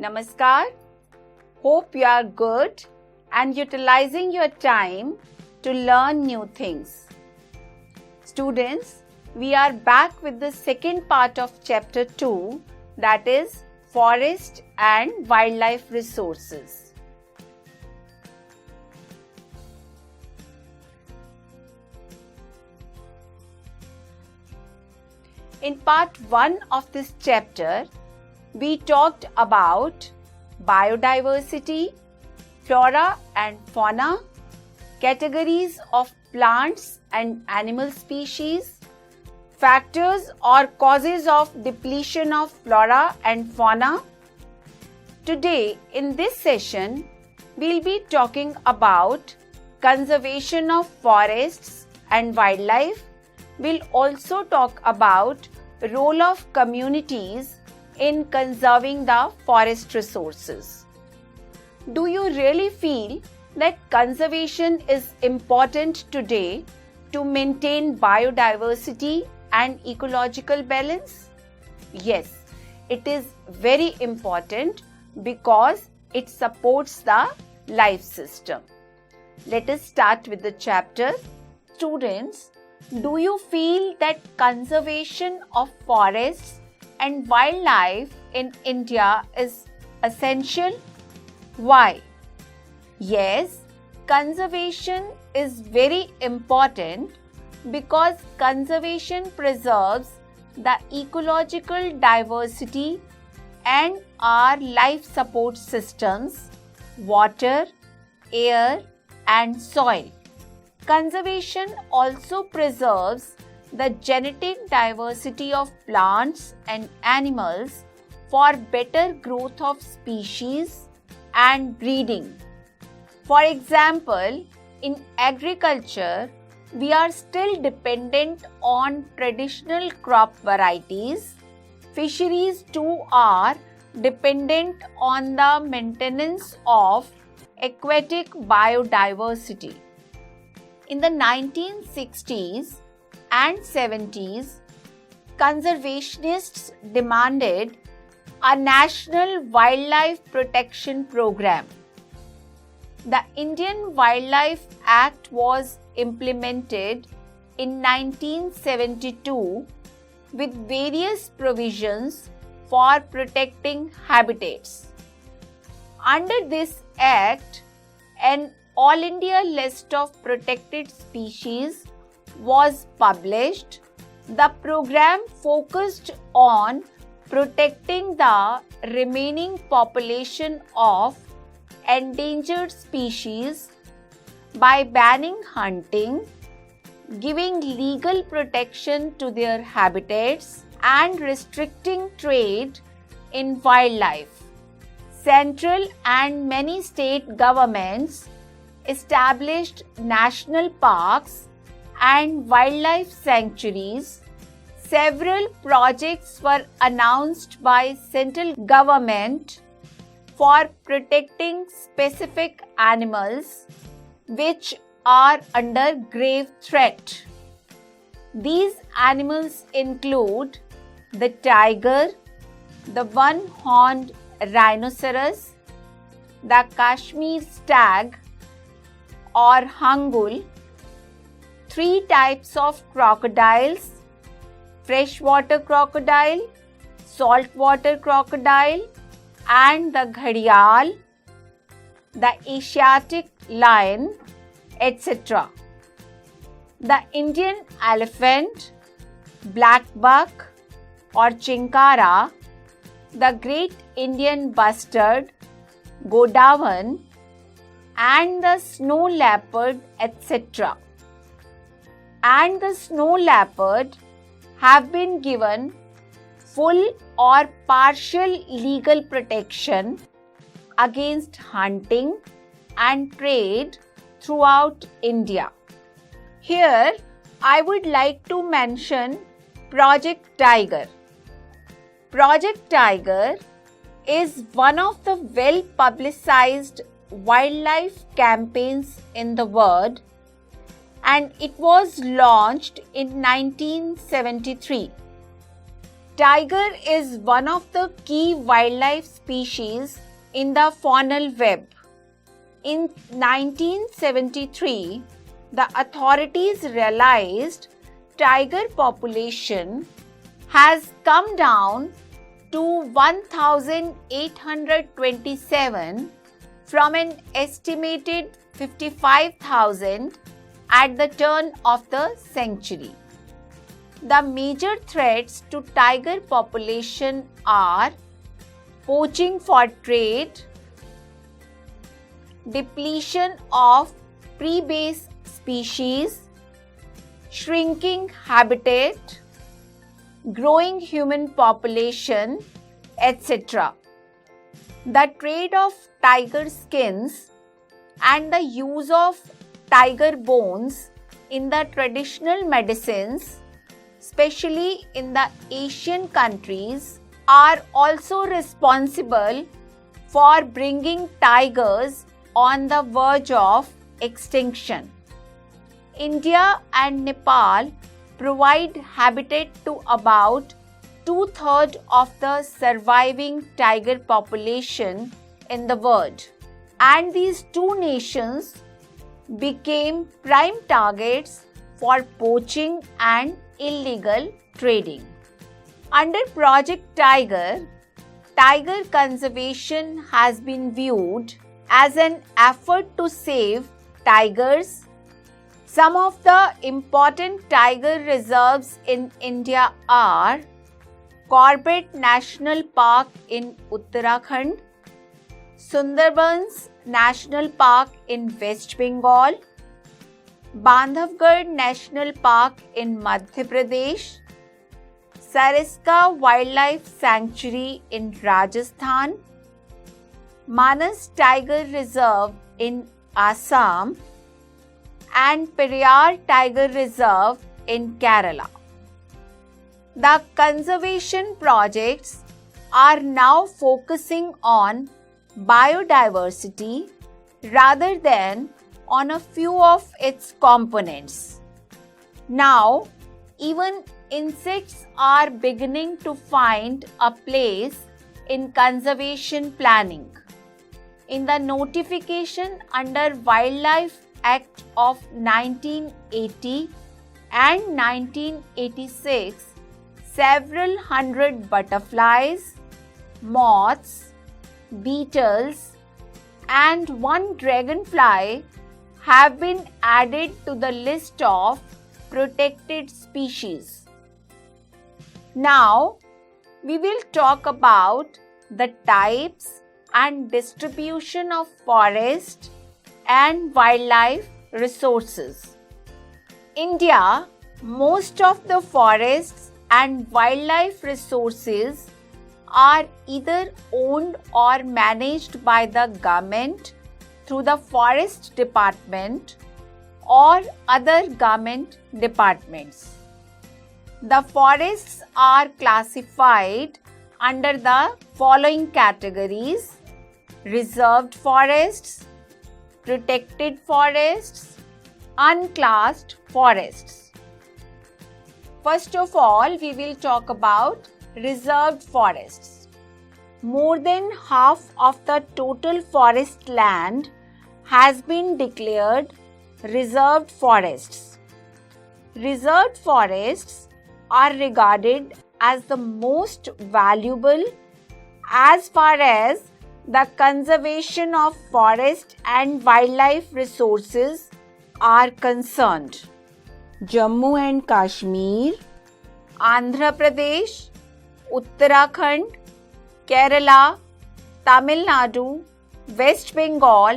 Namaskar. Hope you are good and utilizing your time to learn new things. Students, we are back with the second part of chapter 2, that is forest and wildlife resources. In part 1 of this chapter, we talked about biodiversity, flora and fauna, categories of plants and animal species, factors or causes of depletion of flora and fauna. Today, in this session, we'll be talking about conservation of forests and wildlife. We'll also talk about role of communities in conserving the forest resources. Do you really feel that conservation is important today to maintain biodiversity and ecological balance? Yes, it is very important because it supports the life system. Let us start with the chapter. Students, do you feel that conservation of forests and wildlife in India is essential? Why? Yes, conservation is very important because conservation preserves the ecological diversity and our life support systems, water, air, and soil. Conservation also preserves the genetic diversity of plants and animals for better growth of species and breeding. For example, in agriculture, we are still dependent on traditional crop varieties. Fisheries too are dependent on the maintenance of aquatic biodiversity. In the 1960s and 70s, conservationists demanded a national wildlife protection program. The Indian Wildlife Act was implemented in 1972 with various provisions for protecting habitats. Under this act, an All India list of protected species was published. The program focused on protecting the remaining population of endangered species by banning hunting, giving legal protection to their habitats, and restricting trade in wildlife. Central and many state governments established national parks and wildlife sanctuaries. Several projects were announced by central government for protecting specific animals which are under grave threat. These animals include the tiger, the one-horned rhinoceros, the Kashmir stag or hangul, 3 types of crocodiles: freshwater crocodile, saltwater crocodile, and the gharial, the Asiatic lion, etc. The Indian elephant, black buck or chinkara, the great Indian bustard, godawan, and the snow leopard, etc. And the snow leopard have been given full or partial legal protection against hunting and trade throughout India. Here, I would like to mention Project Tiger. Project Tiger is one of the well-publicized wildlife campaigns in the world, and it was launched in 1973. Tiger is one of the key wildlife species in the faunal web. In 1973, the authorities realized tiger population has come down to 1,827 from an estimated 55,000 at the turn of the century. The major threats to tiger population are poaching for trade, depletion of prey-based species, shrinking habitat, growing human population, etc. The trade of tiger skins and the use of tiger bones in the traditional medicines, especially in the Asian countries, are also responsible for bringing tigers on the verge of extinction. India and Nepal provide habitat to about 2/3 of the surviving tiger population in the world, and these two nations became prime targets for poaching and illegal trading. Under Project Tiger, tiger conservation has been viewed as an effort to save tigers. Some of the important tiger reserves in India are Corbett National Park in Uttarakhand, Sundarbans National Park in West Bengal, Bandhavgarh National Park in Madhya Pradesh, Sariska Wildlife Sanctuary in Rajasthan, Manas Tiger Reserve in Assam, and Periyar Tiger Reserve in Kerala. The conservation projects are now focusing on biodiversity rather than on a few of its components. Now, even insects are beginning to find a place in conservation planning. In the notification under Wildlife Act of 1980 and 1986, several hundred butterflies, moths, beetles, and one dragonfly have been added to the list of protected species. Now, we will talk about the types and distribution of forest and wildlife resources. India, most of the forests and wildlife resources are either owned or managed by the government through the Forest Department or other government departments. The forests are classified under the following categories: reserved forests, protected forests, unclassed forests. First of all, we will talk about reserved forests. More than half of the total forest land has been declared reserved forests. Reserved forests are regarded as the most valuable as far as the conservation of forest and wildlife resources are concerned. Jammu and Kashmir, Andhra Pradesh, Uttarakhand, Kerala, Tamil Nadu, West Bengal,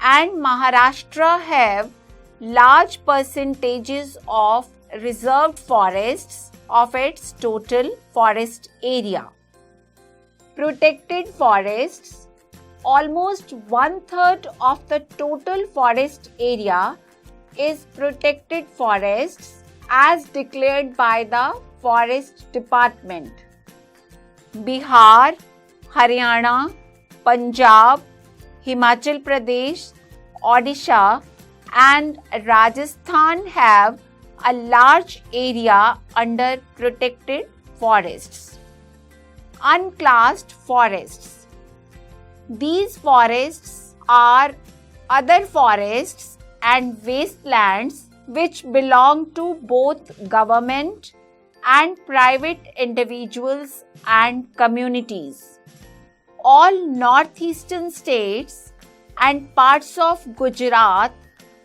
and Maharashtra have large percentages of reserved forests of its total forest area. Protected forests, almost 1/3 of the total forest area is protected forests as declared by the Forest Department. Bihar, Haryana, Punjab, Himachal Pradesh, Odisha, and Rajasthan have a large area under protected forests. unclassed forests. These forests are other forests and wastelands which belong to both government and private individuals and communities. All northeastern states and parts of Gujarat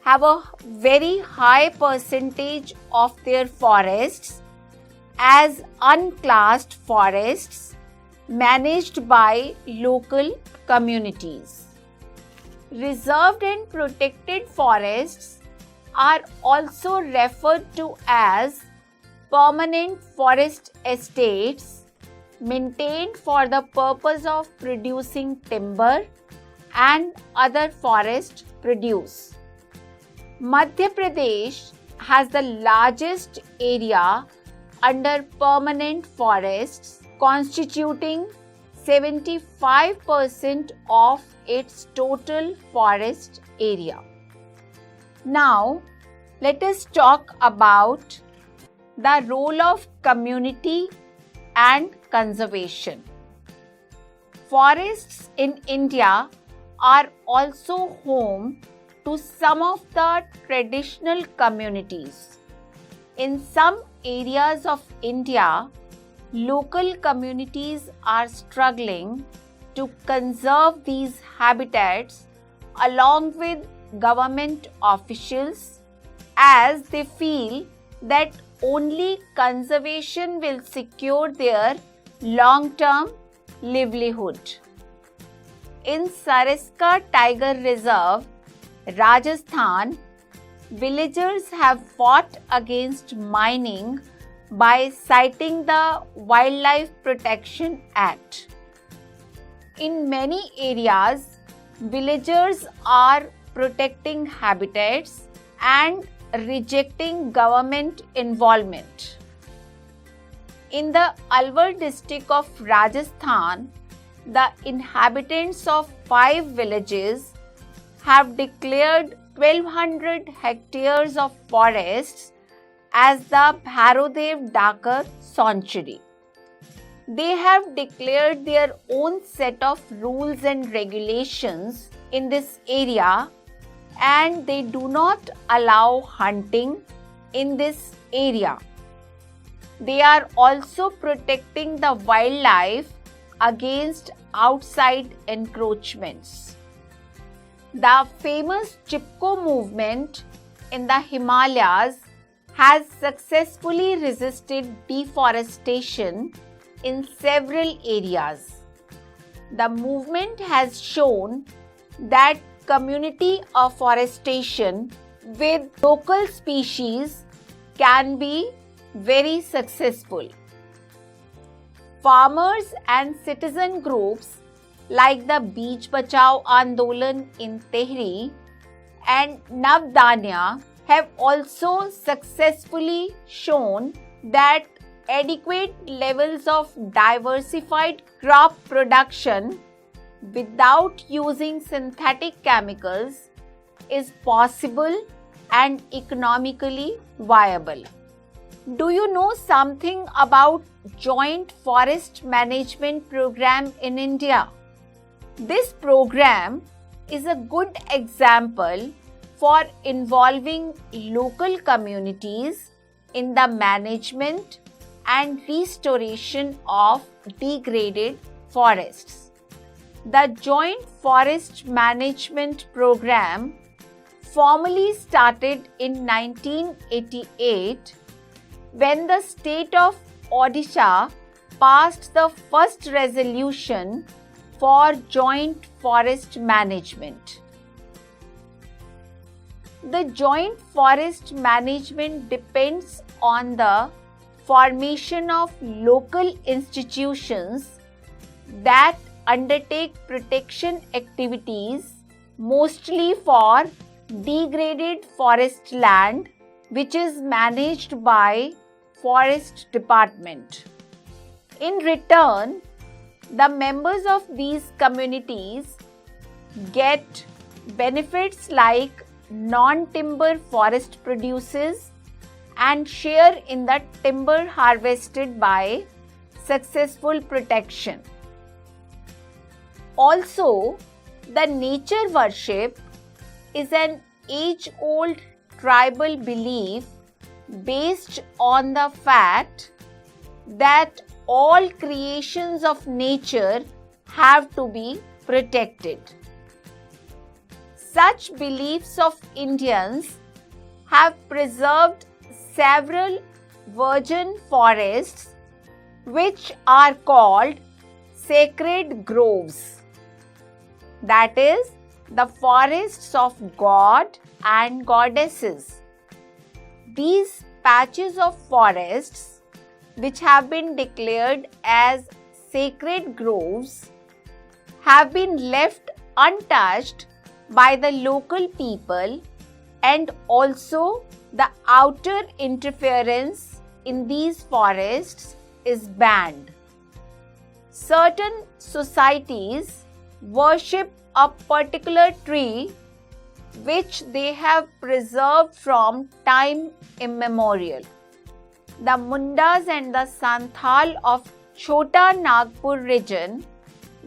have a very high percentage of their forests as unclassed forests managed by local communities. Reserved and protected forests are also referred to as permanent forest estates maintained for the purpose of producing timber and other forest produce. Madhya Pradesh has the largest area under permanent forests, constituting 75% of its total forest area. Now, let us talk about the role of community and conservation. Forests in India are also home to some of the traditional communities. In some areas of India, local communities are struggling to conserve these habitats along with government officials, as they feel that only conservation will secure their long-term livelihood. In Sariska Tiger Reserve, Rajasthan, villagers have fought against mining by citing the Wildlife Protection Act. In many areas, villagers are protecting habitats and rejecting government involvement. In the Alwar district of Rajasthan, the inhabitants of 5 villages have declared 1200 hectares of forests as the Bhairodev Dakar Sanctuary. They have declared their own set of rules and regulations in this area, and they do not allow hunting in this area. They are also protecting the wildlife against outside encroachments. The famous Chipko movement in the Himalayas has successfully resisted deforestation in several areas. The movement has shown that community afforestation with local species can be very successful. Farmers and citizen groups like the Beej Bachao Andolan in Tehri and Navdanya have also successfully shown that adequate levels of diversified crop production without using synthetic chemicals is possible and economically viable. Do you know something about Joint Forest Management Program in India? This program is a good example for involving local communities in the management and restoration of degraded forests. The Joint Forest Management Program formally started in 1988 when the state of Odisha passed the first resolution for joint forest management. The joint forest management depends on the formation of local institutions that undertake protection activities mostly for degraded forest land, which is managed by Forest Department. In return, the members of these communities get benefits like non-timber forest produces and share in the timber harvested by successful protection. Also, the nature worship is an age-old tribal belief based on the fact that all creations of nature have to be protected. Such beliefs of Indians have preserved several virgin forests which are called sacred groves, that is, the forests of God and goddesses. These patches of forests, which have been declared as sacred groves, have been left untouched by the local people, and also the outer interference in these forests is banned. Certain societies worship a particular tree which they have preserved from time immemorial. The Mundas and the Santhal of Chota Nagpur region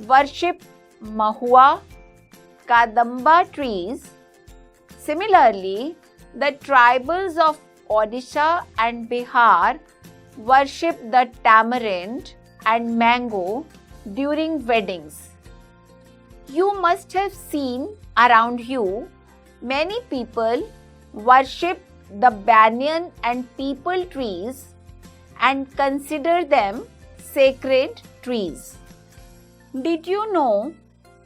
worship Mahua, Kadamba trees. Similarly, the tribals of Odisha and Bihar worship the tamarind and mango during weddings. You must have seen around you many people worship the banyan and peepal trees and consider them sacred trees. Did you know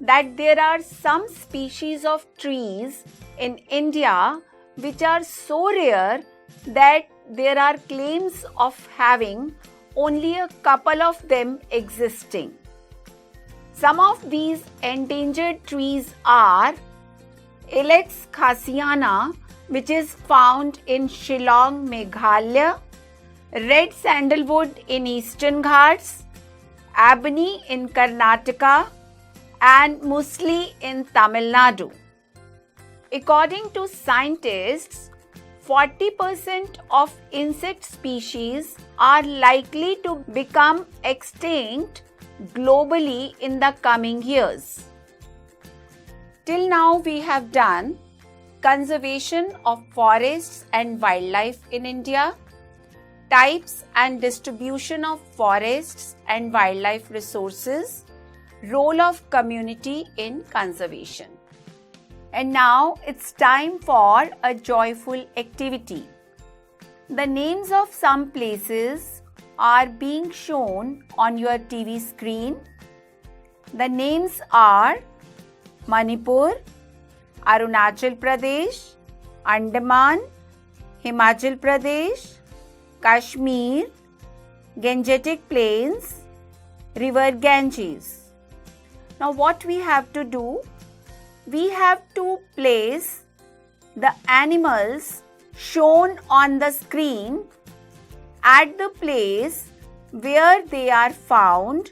that there are some species of trees in India which are so rare that there are claims of having only a couple of them existing? Some of these endangered trees are Ilex khasiana, which is found in Shillong, Meghalaya, red sandalwood in Eastern Ghats, ebony in Karnataka, and musli in Tamil Nadu. According to scientists, 40% of insect species are likely to become extinct globally in the coming years. Till now we have done conservation of forests and wildlife in India, types and distribution of forests and wildlife resources, role of community in conservation. And now it's time for a joyful activity. The names of some places are being shown on your TV screen. The names are Manipur, Arunachal Pradesh, Andaman, Himachal Pradesh, Kashmir, Gangetic Plains, River Ganges. Now what we have to do? We have to place the animals shown on the screen at the place where they are found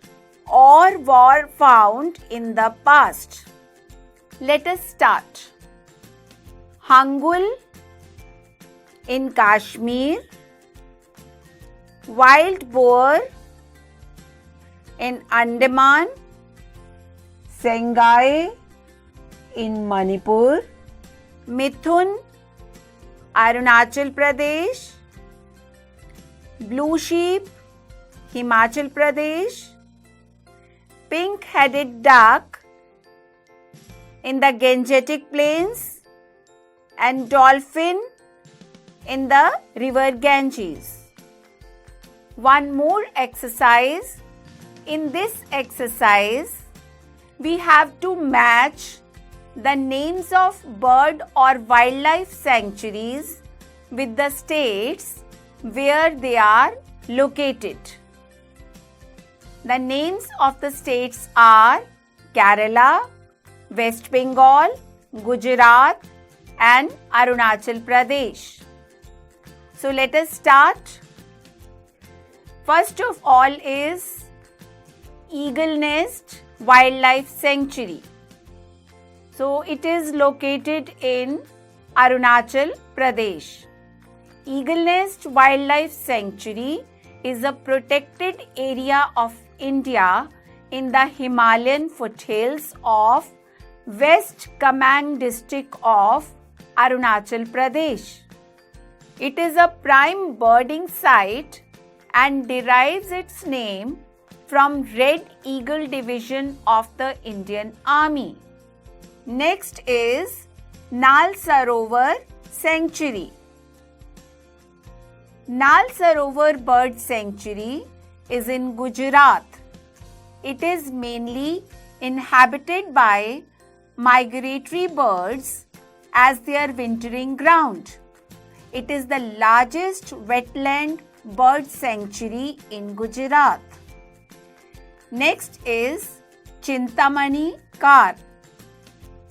or were found in the past. Let us start. Hangul in Kashmir, wild boar in Andaman, Sengai in Manipur, Mithun, Arunachal Pradesh, blue sheep, Himachal Pradesh, pink-headed duck in the Gangetic Plains, and dolphin in the river Ganges. One more exercise. In this exercise, we have to match the names of bird or wildlife sanctuaries with the states where they are located. The names of the states are Kerala, West Bengal, Gujarat, and Arunachal Pradesh. So let us start. First of all is Eagle Nest Wildlife Sanctuary. So it is located in Arunachal Pradesh. Eagle Nest Wildlife Sanctuary is a protected area of India in the Himalayan foothills of West Kamang district of Arunachal Pradesh. It is a prime birding site and derives its name from Red Eagle Division of the Indian Army. Next is Nal Sarovar Sanctuary. Nal Sarovar Bird Sanctuary is in Gujarat. It is mainly inhabited by migratory birds as their wintering ground. It is the largest wetland bird sanctuary in Gujarat. Next is Chintamani Kar.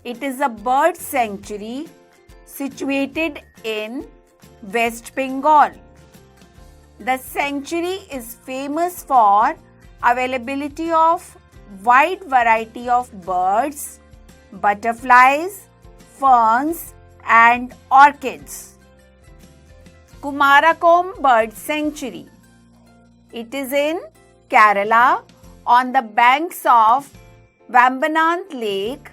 It is a bird sanctuary situated in West Bengal. The sanctuary is famous for availability of wide variety of birds, butterflies, ferns and orchids. Kumarakom Bird Sanctuary. It is in Kerala on the banks of Vambananth Lake.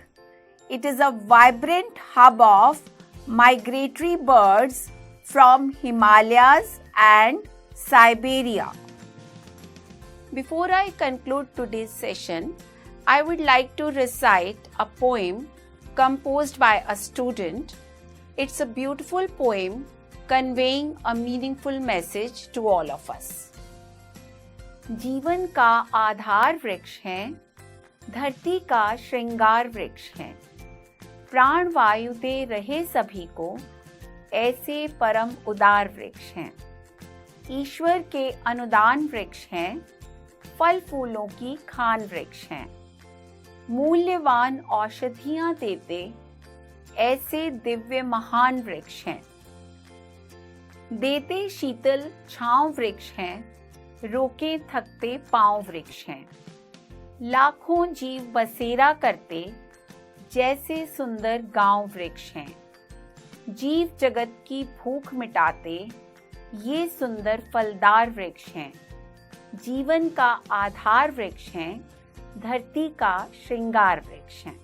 It is a vibrant hub of migratory birds from Himalayas and Siberia. Before I conclude today's session, I would like to recite a poem composed by a student. It's a beautiful poem conveying a meaningful message to all of us. जीवन का आधार वृक्ष है, धरती का श्रृंगार वृक्ष है, प्राण वायु दे रहे सभी को, ऐसे परम उदार वृक्ष हैं। ईश्वर के अनुदान वृक्ष हैं, फल फूलों की खान वृक्ष हैं। मूल्यवान औषधियां देते ऐसे दिव्य महान वृक्ष हैं। देते शीतल छांव वृक्ष हैं, रोके थकते पांव वृक्ष हैं। लाखों जीव बसेरा करते जैसे सुंदर गांव वृक्ष हैं। जीव जगत की भूख मिटाते ये सुंदर फलदार वृक्ष हैं। जीवन का आधार वृक्ष हैं, धरती का श्रृंगार वृक्ष हैं।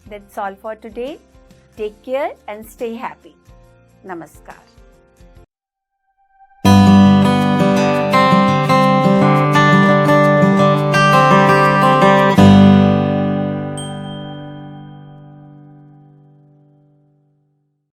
That's all for today. Take care and stay happy. Namaskar.